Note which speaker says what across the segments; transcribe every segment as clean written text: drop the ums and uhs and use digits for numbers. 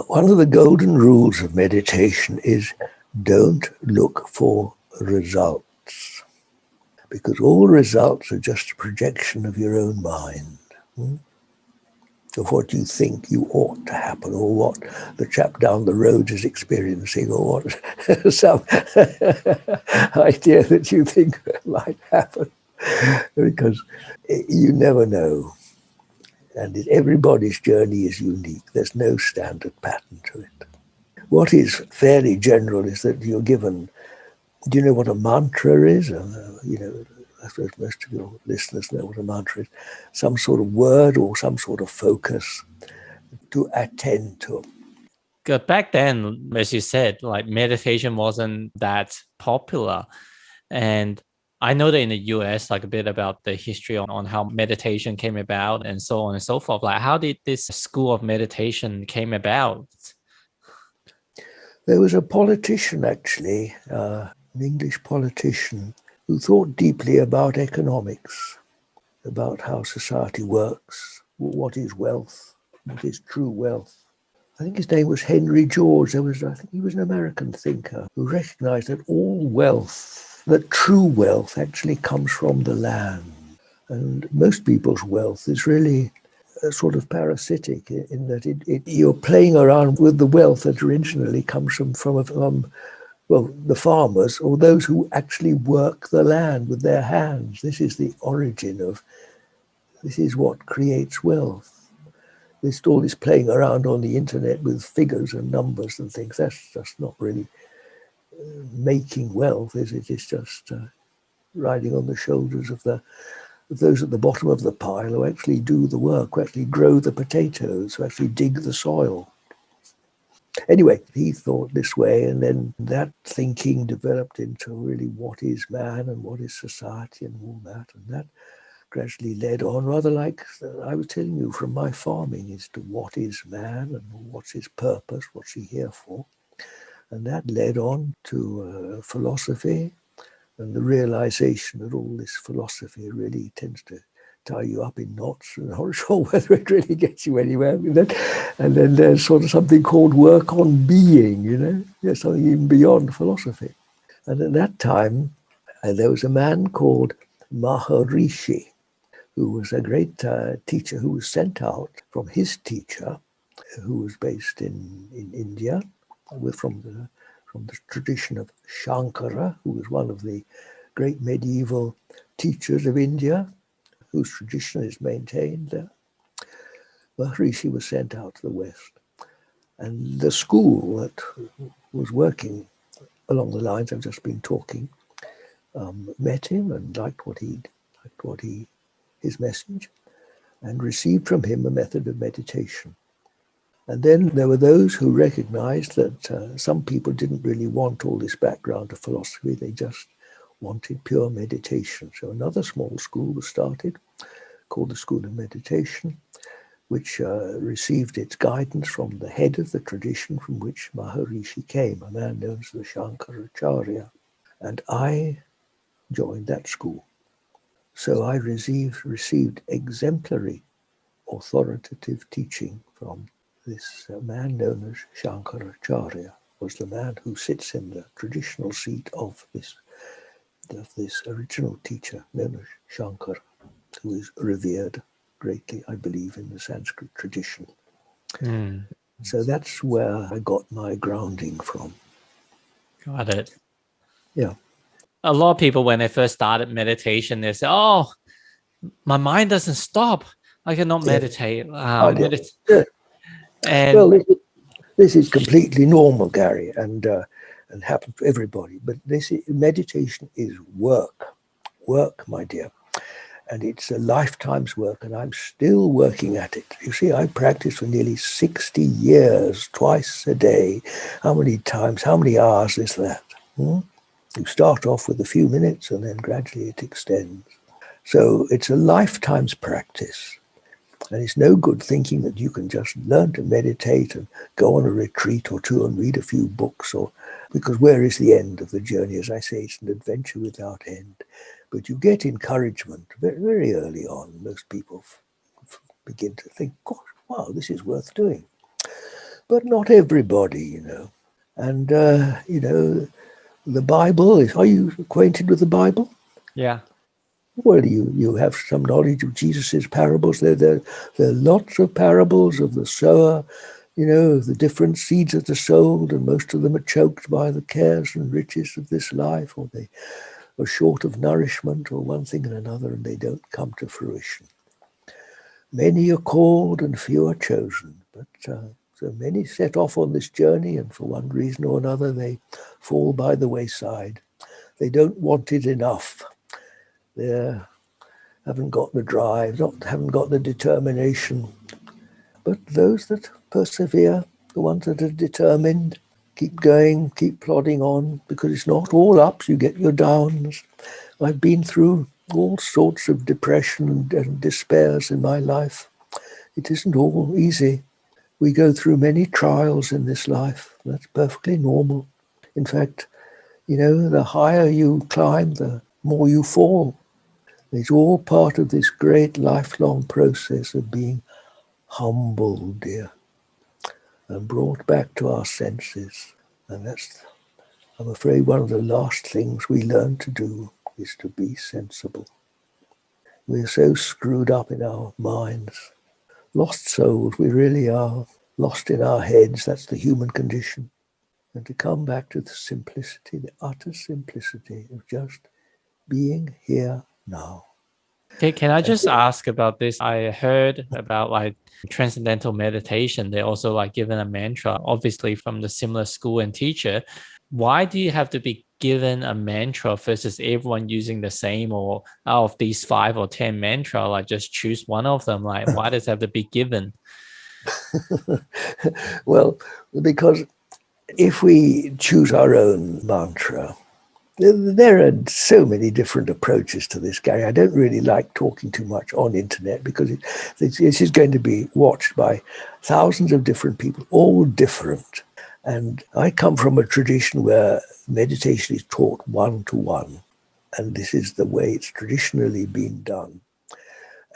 Speaker 1: One of the golden rules of meditation is don't look for results, because all results are just a projection of your own mind, of what you think you ought to happen, or what the chap down the road is experiencing, or what some idea that you think might happen, because you never know. And everybody's journey is unique. There's no standard pattern to it. What is fairly general is that you're given, do you know what a mantra is? I suppose most of your listeners know what a mantra is. Some sort of word or some sort of focus to attend to.
Speaker 2: Good. Back then, as you said, like meditation wasn't that popular. And I know that in the US, like a bit about the history on how meditation came about and so on and so forth. Like, how did this school of meditation came about?
Speaker 1: There was a politician, actually, an English politician, who thought deeply about economics, about how society works, what is wealth, what is true wealth. I think his name was Henry George. I think he was an American thinker who recognized that all wealth, that true wealth actually comes from the land. And most people's wealth is really sort of parasitic in that you're playing around with the wealth that originally comes from the farmers or those who actually work the land with their hands. This is the origin of, this is what creates wealth. All this playing around on the internet with figures and numbers and things, that's just not really making wealth, is it? It's just riding on the shoulders of those at the bottom of the pile who actually do the work, who actually grow the potatoes, who actually dig the soil. Anyway, he thought this way, and then that thinking developed into really what is man and what is society and all that, and that gradually led on, rather like I was telling you from my farming, as to what is man and what's his purpose, what's he here for. And that led on to philosophy and the realization that all this philosophy really tends to tie you up in knots, and I'm not sure whether it really gets you anywhere. And then there's sort of something called work on being, there's something even beyond philosophy. And at that time, there was a man called Maharishi, who was a great teacher who was sent out from his teacher, who was based in India, from the tradition of Shankara, who was one of the great medieval teachers of India, whose tradition is maintained there. Maharishi was sent out to the West. And the school that was working along the lines I've just been talking met him and liked his message, and received from him a method of meditation. And then there were those who recognized that some people didn't really want all this background of philosophy, they just wanted pure meditation. So another small school was started called the School of Meditation, which received its guidance from the head of the tradition from which Maharishi came, a man known as the Shankaracharya. And I joined that school. So I received exemplary authoritative teaching from this man known as Shankaracharya, was the man who sits in the traditional seat of this original teacher known as Shankara, who is revered greatly, I believe, in the Sanskrit tradition. So that's where I got my grounding from.
Speaker 2: Got it.
Speaker 1: Yeah.
Speaker 2: A lot of people, when they first started meditation, they say, oh, my mind doesn't stop. I cannot meditate. And
Speaker 1: well, this is completely normal, Gary, and happens to everybody. But meditation is work, my dear, and it's a lifetime's work, and I'm still working at it. You see, I practiced for nearly 60 years, twice a day. How many times, how many hours is that? You start off with a few minutes, and then gradually it extends. So it's a lifetime's practice. And it's no good thinking that you can just learn to meditate and go on a retreat or two and read a few books, because where is the end of the journey? As I say, it's an adventure without end. But you get encouragement very, very early on. Most people begin to think, gosh, wow, this is worth doing. but not everybody, And, the Bible, are you acquainted with the Bible?
Speaker 2: Yeah.
Speaker 1: Well, you have some knowledge of Jesus's parables. There are lots of parables of the sower, the different seeds that are sown, and most of them are choked by the cares and riches of this life, or they are short of nourishment, or one thing and another, and they don't come to fruition. Many are called and few are chosen, but so many set off on this journey, and for one reason or another, they fall by the wayside. They don't want it enough. They haven't got the drive, haven't got the determination. But those that persevere, the ones that are determined, keep going, keep plodding on, because it's not all ups, you get your downs. I've been through all sorts of depression and despairs in my life. It isn't all easy. We go through many trials in this life. That's perfectly normal. In fact, the higher you climb, the more you fall. It's all part of this great lifelong process of being humbled, dear, and brought back to our senses. And that's, I'm afraid, one of the last things we learn to do is to be sensible. We're so screwed up in our minds. Lost souls, we really are. Lost in our heads, that's the human condition. And to come back to the simplicity, the utter simplicity of just being here now.
Speaker 2: Okay, can I just ask about this? I heard about like transcendental meditation. They're also like given a mantra, obviously from the similar school and teacher. Why do you have to be given a mantra versus everyone using the same, or out of these 5 or 10 mantra, like just choose one of them? Like, why does it have to be given?
Speaker 1: Well, because if we choose our own mantra, there are so many different approaches to this, Gary. I don't really like talking too much on internet because this is going to be watched by thousands of different people, all different. And I come from a tradition where meditation is taught one-to-one. And this is the way it's traditionally been done,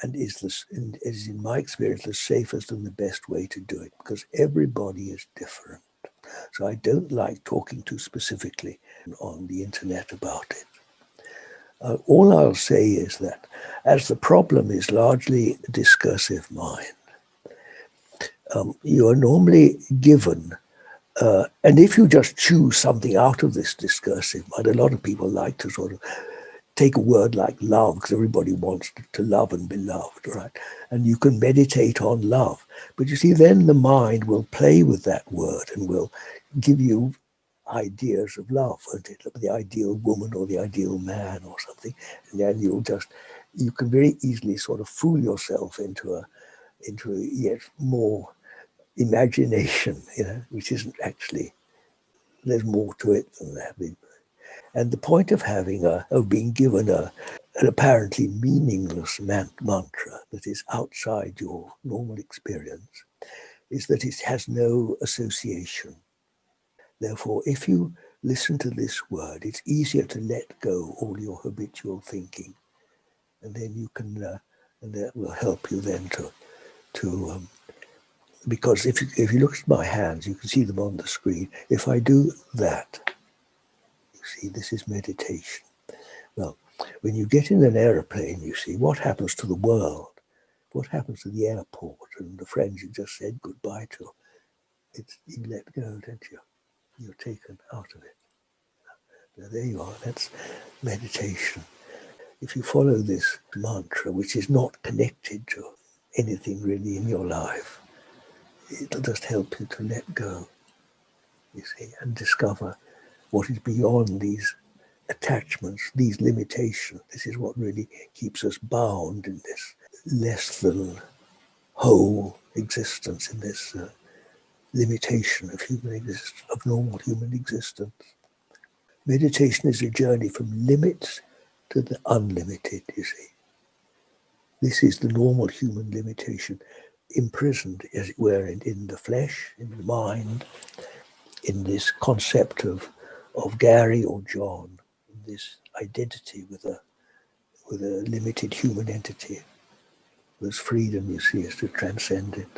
Speaker 1: and is in my experience the safest and the best way to do it, because everybody is different. So I don't like talking too specifically on the internet about it. All I'll say is that as the problem is largely a discursive mind, you are normally given, and if you just choose something out of this discursive mind, a lot of people like to sort of take a word like love, because everybody wants to love and be loved, right? And you can meditate on love. But you see, then the mind will play with that word and will give you ideas of love, the ideal woman or the ideal man or something. And then you can very easily sort of fool yourself into a yet more imagination, which isn't actually, there's more to it than that. And the point of of being given an apparently meaningless mantra that is outside your normal experience is that it has no association. Therefore, if you listen to this word, it's easier to let go all your habitual thinking, and then you can, and that will help you then to because if you look at my hands, you can see them on the screen. If I do that, you see, this is meditation. Well, when you get in an aeroplane, you see what happens to the world, what happens to the airport and the friends you just said goodbye to. You let go, don't you? You're taken out of it. Now, there you are. That's meditation. If you follow this mantra, which is not connected to anything really in your life, it'll just help you to let go, you see, and discover what is beyond these attachments, these limitations. This is what really keeps us bound in this less than whole existence, in this limitation of of normal human existence. Meditation is a journey from limits to the unlimited, you see. This is the normal human limitation, imprisoned, as it were, in the flesh, in the mind, in this concept of Gary or John, in this identity with a limited human entity. There's freedom, you see, is to transcend it.